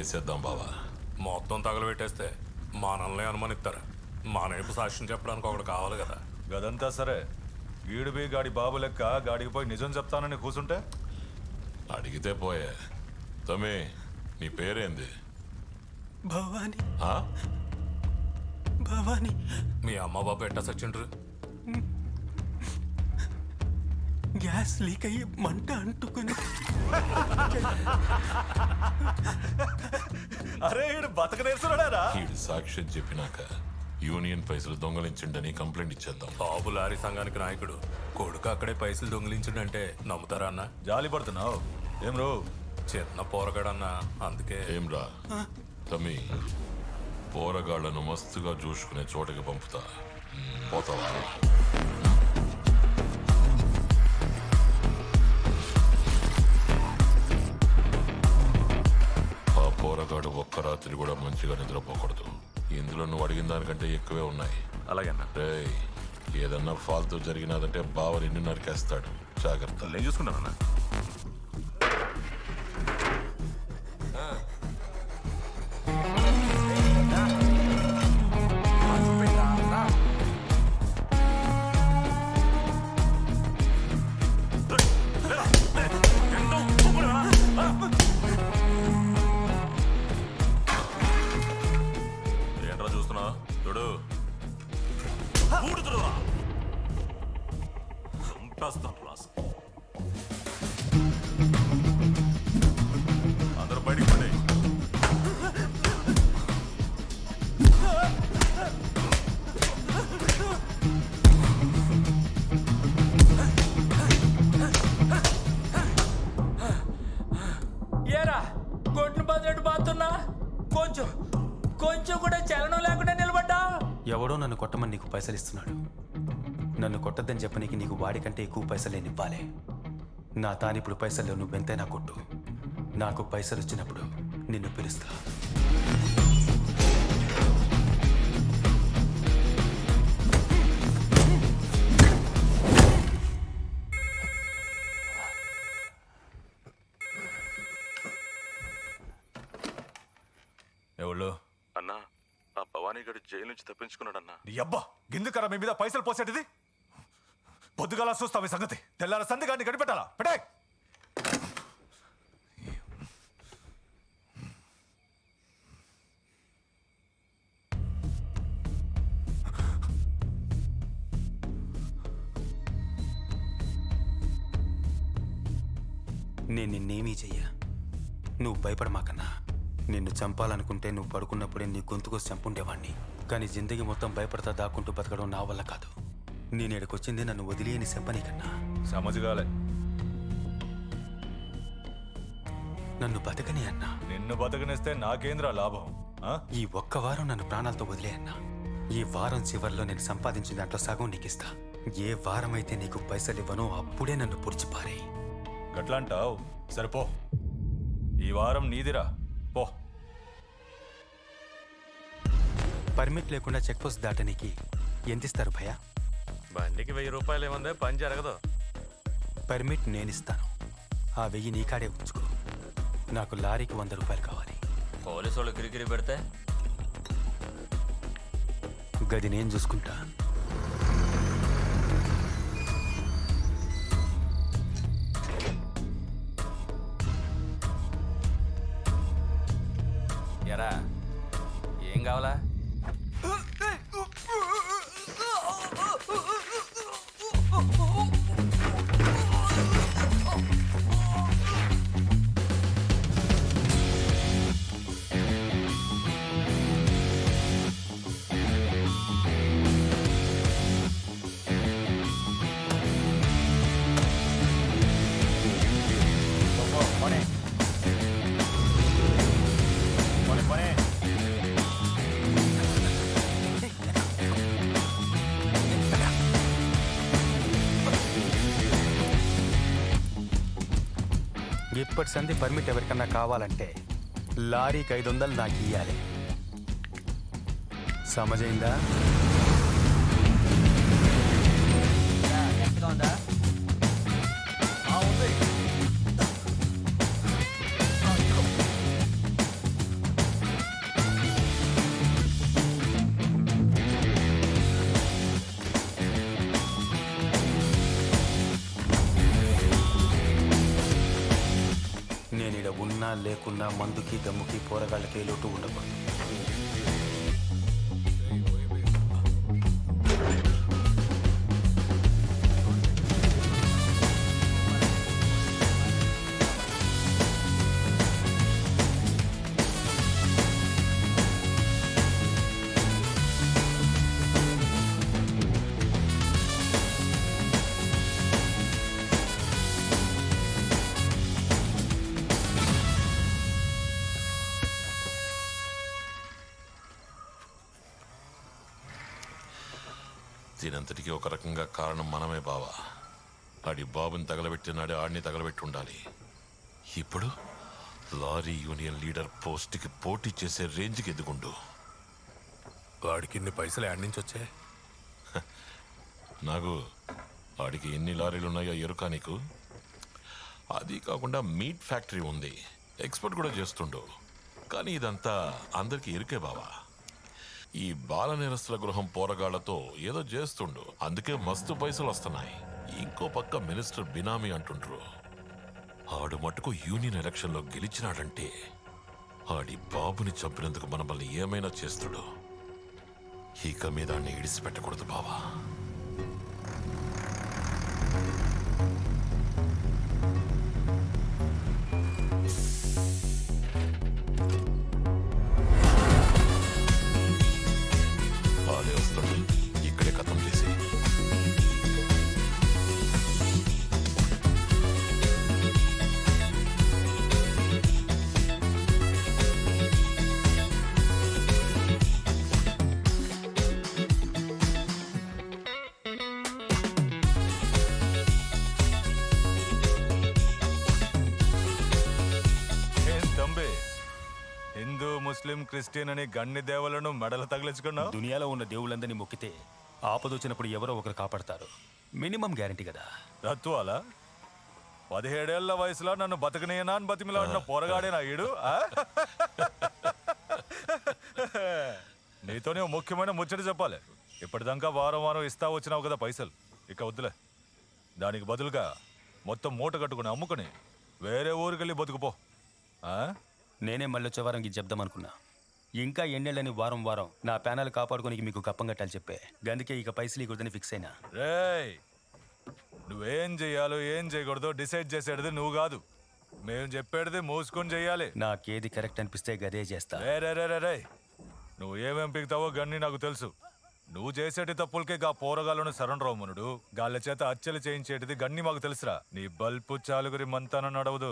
చేసేద్దాం బావా. మొత్తం తగలబెట్టేస్తే మనల్ని అనుమానిస్తారు. మన వైపు సాక్ష్యం చెప్పడానికి ఒకటి కావాలి కదా. గదంతా సరే, గీడిపై గాడి బాబు లెక్క గాడికి పోయి నిజం చెప్తానని కూర్చుంటే అడిగితే పోయే. తమ్మి, నీ పేరేంది? భవాని. ఆ? భవాని. మీ అమ్మ బాబు ఎట్టా సచ్చిండ్రు? గ్యాస్ లీక్ అయ్యి మంట అంటుకుని. అరే ఈడు బతక నేర్చున్నాడా? ఈడు సాక్ష్యం చెప్పినాక యూనియన్ పైసలు దొంగలించిండని కంప్లైంట్ ఇచ్చేద్దాం. బాబు లారీ సంఘానికి నాయకుడు, కొడుకు అక్కడే పైసలు దొంగిలించిండంటే నమ్ముతారా అన్న? జాలి పడుతున్నావు ఏం రో? చిన్న పోరగాడన్నా, అందుకే. ఏం రా తమ్మి, పోరగాళ్లను మస్తుగా చూసుకునే చోటకి పంపుతా. పోతావా? ఆ పోరగాడు ఒక్క రాత్రి కూడా మంచిగా నిద్రపోకూడదు. ఇందులో నువ్వు అడిగిన దానికంటే ఎక్కువే ఉన్నాయి. అలాగేనా? రేయ్, ఏదన్నా ఫాల్తూ జరిగినదంటే బావ నిన్ను నరికేస్తాడు. జాగ్రత్త. నేను చూసుకుంటానన్నా. ఏంట్రా చూస్తున్నా? చూడు, అందరూ బయటికి పడి. ఏరా కొట్టిన బదులు బాతున్నా, కొంచెం కొంచెం కూడా చలనం లేకుండా నిలబడ్డా. ఎవడో నన్ను కొట్టమని నీకు పైసలు ఇస్తున్నాడు. నన్ను కొట్టద్దని చెప్పనీకి నీకు వాడికంటే ఎక్కువ పైసలు నేను ఇవ్వాలి. నా తానిప్పుడు పైసలు నువ్వెంతైనా కొట్టు. నాకు పైసలు వచ్చినప్పుడు నిన్ను పిలుస్తా. ఎవళ్ళు? అన్నా, ఆ భవానీ గడు జైలు నుంచి తప్పించుకున్నాడన్నా. నీ అబ్బా గిందుకరా మీ మీద పైసలు పోసేటిది? పొద్దుగాల చూస్తావు ఈ సంగతి. తెల్లార సందిగాన్ని గడిపెట్టాలా? పెట్టే. నేను నిన్నేమీ చెయ్యా. నువ్వు భయపడమాకన్నా. నిన్ను చంపాలనుకుంటే నువ్వు పడుకున్నప్పుడే నీ గొంతుకోసి చంపుండేవాణ్ణి. కానీ జిందగీ మొత్తం భయపడతా దాక్కుంటూ బతకడం నా వల్ల కాదు. నేను ఇక్కడికొచ్చింది నన్ను వదిలేయని చెప్పని కన్నా. సమజ్గాలే. నన్ను బతకని అన్నా. నిన్ను బతకనిస్తే నాకేంద్రా లాభం? ఈ ఒక్క వారం నన్ను ప్రాణాలతో వదిలే అన్నా. ఈ వారం చివరిలో నేను సంపాదించిన దాంట్లో సగం నీకు ఇస్తా. ఏ వారం అయితే నీకు పైసలు ఇవ్వనో అప్పుడే నన్ను పొడిచిపారే. గట్లంటావు? సరిపో. ఈ వారం నీదిరా, పో. పర్మిట్ లేకుండా చెక్ పోస్ట్ దాటనికి ఎంత ఇస్తారు భయ్యా? బండికి 1000 రూపాయలు ఏమందే, పని జరగదు. పర్మిట్ నేనిస్తాను. ఆ 1000 నీ కాడే ఉంచుకో. నాకు లారీకి 100 రూపాయలు కావాలి. పోలీసు వాళ్ళు కిరికిరి పెడితే గది నేను చూసుకుంటా. ఎరా ఏం కావాలా? ఇప్పటి సంది పర్మిట్ ఎవరికన్నా కావాలంటే లారీకి 500 నాకు ఇయ్యాలి. సమజైందా? ఉన్నా లేకున్నా మందుకి దమ్ముకి పోరగాళ్ళకి లోటు ఉండకూడదు. దీనంతటికీ ఒక రకంగా కారణం మనమే బావా. ఆడి బాబుని తగలబెట్టినాడే ఆడిని తగలబెట్టి ఉండాలి. ఇప్పుడు లారీ యూనియన్ లీడర్ పోస్ట్కి పోటీ చేసే రేంజ్కి ఎదుగుండు. వాడికి ఇన్ని పైసలు యాడ్ నుంచి వచ్చాయి? నాకు వాడికి ఎన్ని లారీలు ఉన్నాయో ఎరుకా నీకు? అది కాకుండా మీట్ ఫ్యాక్టరీ ఉంది, ఎక్స్పోర్ట్ కూడా చేస్తుండు. కానీ ఇదంతా అందరికీ ఎరుకే బావా. ఈ బాల నేరస్తుల గృహం పోరగాళ్లతో ఏదో చేస్తుండు, అందుకే మస్తు పైసలు వస్తున్నాయి. ఇంకో పక్క మినిస్టర్ బినామీ అంటుండ్రు. ఆడు మటుకు యూనియన్ ఎలక్షన్లో గెలిచినాడంటే ఆడి బాబుని చంపినందుకు మనల్ని ఏమైనా చేస్తుడు. ఇక మీద ఆడిని ఇడిసిపెట్టకూడదు బావా. ఇక్కడే కథం చేసి హిందూ ముస్లిం క్రిస్టియన్ అని గన్ని దేవులను మెడలు తగిలించుకున్నావు. దునియాలో ఉన్న దేవుళ్ళందరినీ మొక్కితే ఆపదొచ్చినప్పుడు ఎవరో ఒకరు కాపాడతారు. మినిమం గ్యారంటీ కదా. రత్వాలా 17 ఏళ్ల వయసులో నన్ను బతకనేనా అని బతిమిలాడిన పోరగాడేనా ఈడు? నీతోనే ముఖ్యమైన ముచ్చట చెప్పాలి. ఇప్పటిదాకా వారం వారం ఇస్తా వచ్చినావు కదా పైసలు, ఇక వద్దులే. దానికి బదులుగా మొత్తం మూట కట్టుకుని అమ్ముకుని వేరే ఊరికెళ్ళి బతుకుపో. నేనే మళ్ళీ వచ్చే వారం చెప్దామనుకున్నా. ఇంకా ఎన్నేళ్ళని వారం వారం నా ప్యానల్ కాపాడుకోనికి మీకు కప్పం కట్టాలి చెప్పే. అందుకే ఇక పైసలు ఇవ్వదని ఫిక్స్ అయినా. రేయ్, నువ్వేం చెయ్యాలో ఏం చేయకూడదో డిసైడ్ చేసేది నువ్వు కాదు, మేము చెప్పేది మూసుకొని చెయ్యాలి. నాకేది కరెక్ట్ అనిపిస్తే గదే చేస్తా. రే నువ్వు ఏమేం పిగుతావో గన్ని నాకు తెలుసు. నువ్వు చేసేటి తప్పులకే గా పోరగాలను శరణరావుమునుడు గాళ్ళ చేత హత్యలు చేయించేటిది గన్ని మాకు తెలుసురా. నీ బల్పు చాలుగురి మంతాన నడవదు,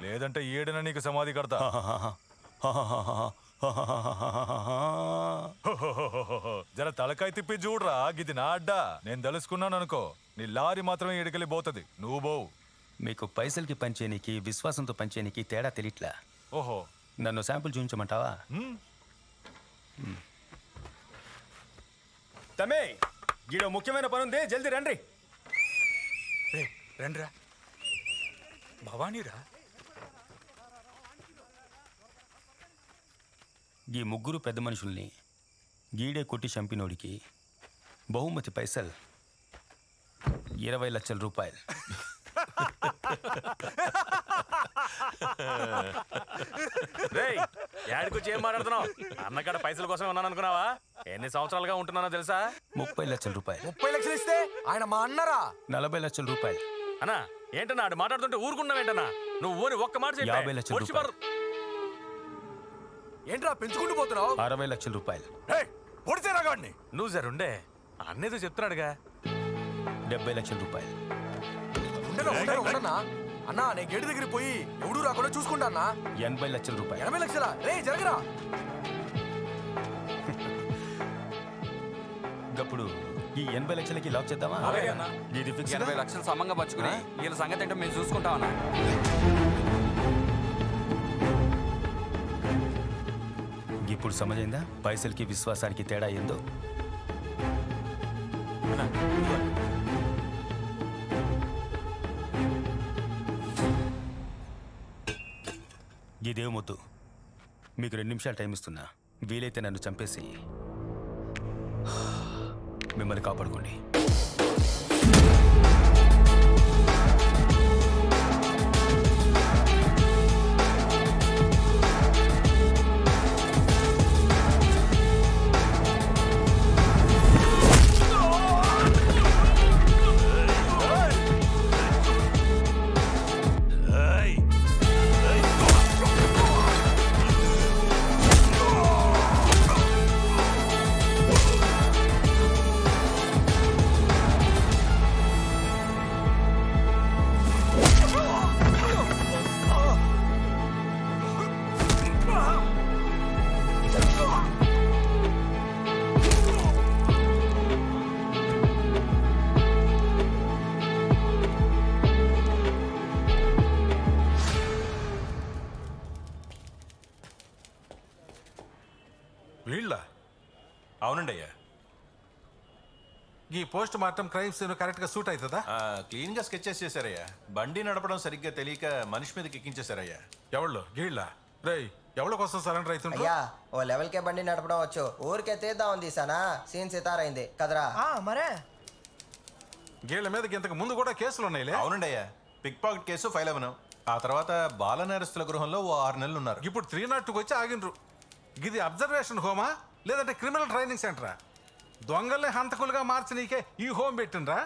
లేదంటే ఏడన నీకు సమాధి కడతా. జర తలకాయ తిప్పి చూడరా, గిది నా అడ్డా. నేను తెలుసుకున్నాను అనుకో, నీ లారీ మాత్రమే ఎడికెళ్ళి పోతుంది, నువ్వు పోవు. మీకు పైసలకి పంచేనికి విశ్వాసంతో పంచేనికి తేడా తెలియట్లా. ఓహో, నన్ను శాంపుల్ చూపించమంటావా? తమే గీడో ముఖ్యమైన పని ఉంది, జల్దీ రండి. రండిరా భవానీరా. ఈ ముగ్గురు పెద్ద మనుషుల్ని గీడే కొట్టి చంపినోడికి బహుమతి పైసలు 20 లక్షల రూపాయలు. యాడికొచ్చి ఏం మాట్లాడుతున్నావు? అన్నకాడ పైసల కోసం ఉన్నాను అనుకున్నావా? ఎన్ని సంవత్సరాలుగా ఉంటున్నానో తెలుసా? 30 లక్షల రూపాయలు. 30 లక్షలు ఇస్తే ఆయన మా అన్నరా? 40 లక్షల రూపాయలు. అన్నా ఏంటన్నా ఆడు మాట్లాడుతుంటే ఊరుకున్నావేంటన్నా? నువ్వు ఊరి ఒక్క మాట చెప్పు. 50 లక్షల రూపాయలు. ఏంట్రా పెంచుకుంటూ పోతున్నావు? 60 లక్షల రూపాయలు. నువ్వు జరుండే అన్నేదో చెప్తున్నాడుగా. 70 లక్షల రూపాయలు. అన్నా నేను గేటు దగ్గర పోయి ఎవడు రాకుండా చూసుకుంటా అన్నా. 80 లక్షల రూపాయలు. 80 లక్షలా? రే జరగరా. ఇప్పుడు ఈ 80 లక్షలకి లాక్ చేద్దామా? ఇది ఫిక్స్. 80 లక్షలు సమంగా పంచుకుని వీళ్ళ సంగతి ఏంటో మేము చూసుకుంటామన్నా. ఇప్పుడు సమజైందా పైసలకి విశ్వాసానికి తేడా ఏందో? ఇదేం వద్దు, మీకు 2 నిమిషాలు టైం ఇస్తున్నా. వీలైతే నన్ను చంపేసి మిమ్మల్ని కాపాడుకోండి. ఈ పోస్ట్ మార్టం క్రైమ్స్ కరెక్ట్ గా సూట్ అవుతుందా? క్లీన్ గా స్కెచెస్ చేశారయ్యా. బండి నడపడం సరిగ్గా తెలియక మనిషి మీదకి ఎక్కించేశారయ్యా. ఎవళ్ళు గీళ్ళ రేయ్ ఎవరి కోసం సరెండర్ అవుతుండ్రు? అయ్యా ఓ లెవెల్ కే బండి నడపడం వచ్చు, ఊరికే తీద్దాం తీసానా సీన్ సితారైంది కదరా. మరే గీళ్ళ మీద ఇంతకు ముందు కూడా కేసులు ఉన్నాయిలే. అవునండి అయ్యా, పిక్ పాకెట్ కేసు ఫైల్ అవ్వను. ఆ తర్వాత బాల నేరస్తుల గృహంలో ఓ 6 నెలలు ఉన్నారు. ఇప్పుడు 302 వచ్చి ఆగిండ్రు. ఇది అబ్జర్వేషన్ హోమా లేదంటే క్రిమినల్ ట్రైనింగ్ సెంటరా? దొంగల్ని హంతకులుగా మార్చి నీకే ఈ హోమ్ పెట్టిండ్రా?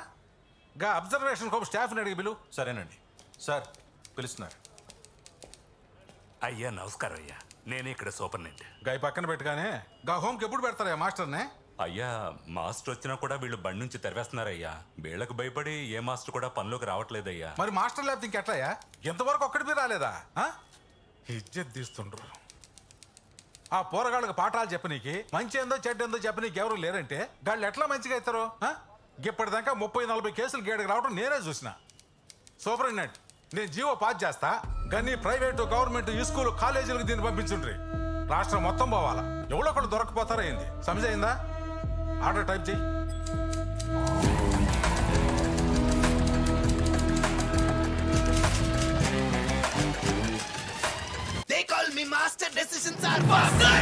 గా అబ్జర్వేషన్ హోమ్ స్టాఫ్ని అడిగి బిలు. సరేనండి సార్, పిలుస్తున్నారు. అయ్యా నమస్కారం అయ్యా, నేను ఇక్కడ సూపర్నెంట్. గా ఈ పక్కన పెట్టగానే గా హోమ్కి ఎప్పుడు పెడతారా మాస్టర్నే? అయ్యా మాస్టర్ వచ్చినా కూడా వీళ్ళు బండి నుంచి తెరవేస్తున్నారయ్యా. వీళ్ళకి భయపడి ఏ మాస్టర్ కూడా పనిలోకి రావట్లేదయ్యా. మరి మాస్టర్ లేకపోతే ఇంకెట్లయ్యా? ఎంతవరకు ఒక్కడిపై రాలేదా? ఇజ్జత్ తీస్తుండ్రు. ఆ పోరగాళ్ళకి పాఠాలు చెప్పనీకి, మంచి ఏందో చెడ్డేందో చెప్పనీకి ఎవరు లేరంటే గాళ్ళు ఎట్లా మంచిగా అవుతారు? ఇప్పటిదాకా 30-40 కేసులు గేడకి రావడం నేనే చూసిన. సూపరింటెండెంట్ నేను జీవో పాస్ చేస్తా, కానీ ప్రైవేటు గవర్నమెంట్ ఈ స్కూల్ కాలేజీలకు దీన్ని పంపించుండ్రి. రాష్ట్రం మొత్తం పోవాలా, ఎవడో ఒకటి దొరకపోతారా ఏంది? సమజైందా? ఆర్డర్ టైప్ చేయి. They call me master, decisions are faster.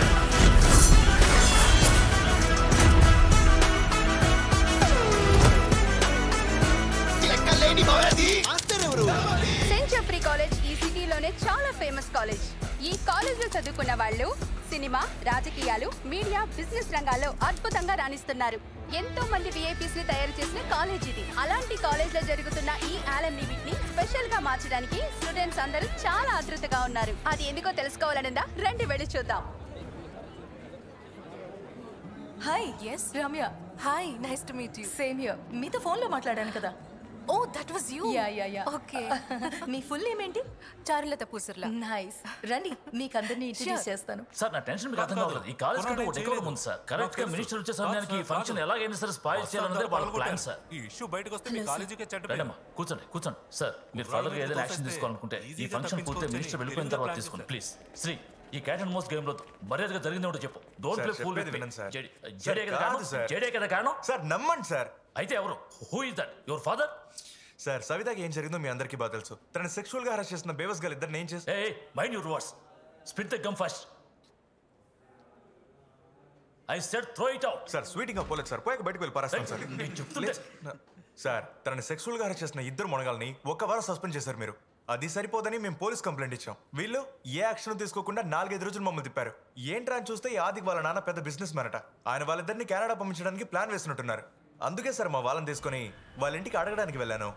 లెక్కలేని భవతి మాస్టర్ ఎవరు? సెయింట్ జెఫ్రీ కాలేజ్ ఈ సిటీలోనే చాలా ఫేమస్ కాలేజ్. ఈ కాలేజ్ లో చదువుకున్న వాళ్ళు సినిమా, రాజకీయాలు, మీడియా, బిజినెస్ రంగాల్లో అద్భుతంగా రాణిస్తున్నారు. ఎంతో మంది విఐపీస్ ని తయారు చేసిన కాలేజ్ ఇది. అలాంటి కాలేజ్ లో జరుగుతున్న ఈ ఆలమ్ని మీట్ ని స్పెషల్ గా మార్చడానికి స్టూడెంట్స్ అందరూ చాలా ఆతృతగా ఉన్నారు. అది ఎందుకో తెలుసుకోవాలనుందా? రండి వెళ్ళి చూద్దాం. Hi. Yes Ramya. Hi, nice to meet you. Same here. మీతో ఫోన్ లో మాట్లాడాను కదా. Oh that was you. Yeah. Okay. మీ ఫుల్ నేమ్ ఏంటి? చారులత పూసర్ల. నైస్. రండి మీకు అందరినీ ఇంట్రడ్యూస్ చేస్తాను. సార్ నా టెన్షన్ మీకు అర్థం కావట్లేదు. ఈ కాలేజ్ కంటే ఒక డెకోరం ఉంది సార్. కరెక్ట్ గా మినిస్టర్ వచ్చే సమయానికి ఈ ఫంక్షన్ ఎలాగైనా సరే స్పాయిల్ చేయాలన్నదే వాళ్ళ ప్లాన్ సార్. ఈ ఇష్యూ బయటకు వస్తే మీ కాలేజీకే చెడ్డ పేరు. రండమ్మా కూర్చోండి. సార్ మీరు ఫర్దర్ గా ఏదైనా యాక్షన్ తీసుకోవాలనుకుంటే ఈ ఫంక్షన్ పూర్తి మినిస్టర్ వెళ్ళిపోయిన తర్వాత తీసుకోండి ప్లీజ్. శ్రీ ఈ క్యాట్ అండ్ మౌస్ గేమ్ లో మర్యాదగా జరిగింది చెప్పు. Don't play fool with me. జడే కదా కారణం సార్. నమ్మండి సార్. అయితే ఎవరు? Who is that? Your father? Sir సవితాకి ఏం జరిగిందో మీ అందరికీ బాగా తెలుసు. తనని సెక్షువల్ గా హరాస్ చేసిన బేవస్ గల్ ఇద్దరు ఏం చేసి. ఏయ్ mind your words. Spit the gum first. I said throw it out. Sir స్వీటింగ్ పోలేదు సార్. పోయాక బయటకు వెళ్ళి పారేస్తాం సార్. నేను చెప్తుంటే సార్ తనని సెక్షువల్ గా హరాస్ చేసిన ఇద్దరు మొనగాల్ని 1 వారం సస్పెండ్ చేశారు మీరు. అది సరిపోదని మేము పోలీస్ కంప్లైంట్ ఇచ్చాం. వీళ్ళు ఏ యాక్షన్ తీసుకోకుండా 4-5 రోజులు మమ్మల్ని తిప్పారు. ఏంట్రా అని చూస్తే ఈ ఆదికి వాళ్ళ నాన్న పెద్ద బిజినెస్ మ్యానట. ఆయన వాళ్ళిద్దరిని కెనడా పంపించడానికి ప్లాన్ వేసినట్టున్నారు. అందుకే సార్ మా వాళ్ళని తీసుకొని వాళ్ళ ఇంటికి అడగడానికి వెళ్ళాను.